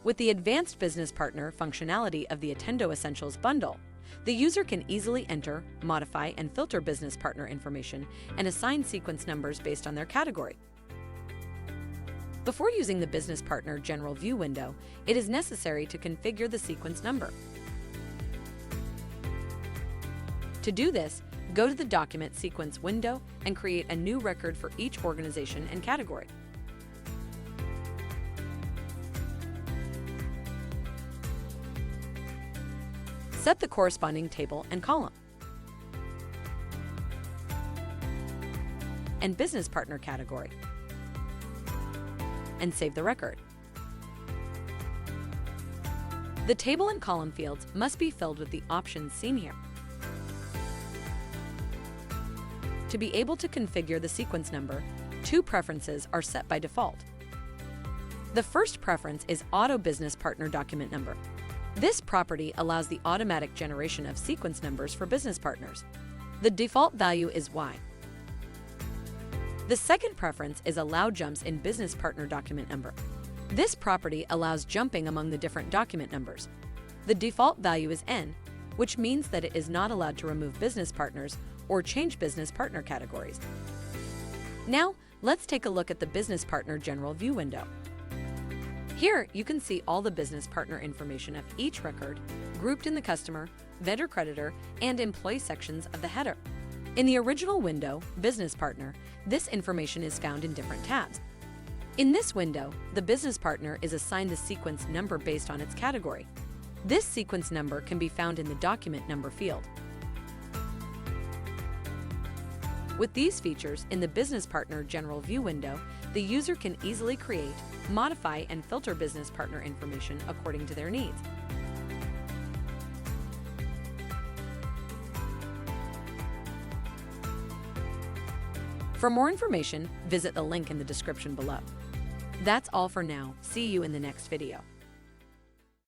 With the Advanced Business Partner functionality of the Attendo Essentials bundle, the user can easily enter, modify, and filter business partner information and assign sequence numbers based on their category. Before using the Business Partner General View window, it is necessary to configure the sequence number. To do this, go to the Document Sequence window and create a new record for each organization and category. Set the corresponding table and column and business partner category, and save the record. The table and column fields must be filled with the options seen here. To be able to configure the sequence number, two preferences are set by default. The first preference is Auto Business Partner Document Number. This property allows the automatic generation of sequence numbers for business partners. The default value is Y. The second preference is Allow Jumps in Business Partner Document Number. This property allows jumping among the different document numbers. The default value is N, which means that it is not allowed to remove business partners or change business partner categories. Now, let's take a look at the Business Partner General View window. Here, you can see all the business partner information of each record, grouped in the customer, vendor creditor, and employee sections of the header. In the original window, Business Partner, this information is found in different tabs. In this window, the business partner is assigned the sequence number based on its category. This sequence number can be found in the Document Number field. With these features in the Business Partner General View window, the user can easily create, modify, and filter business partner information according to their needs. For more information, visit the link in the description below. That's all for now. See you in the next video.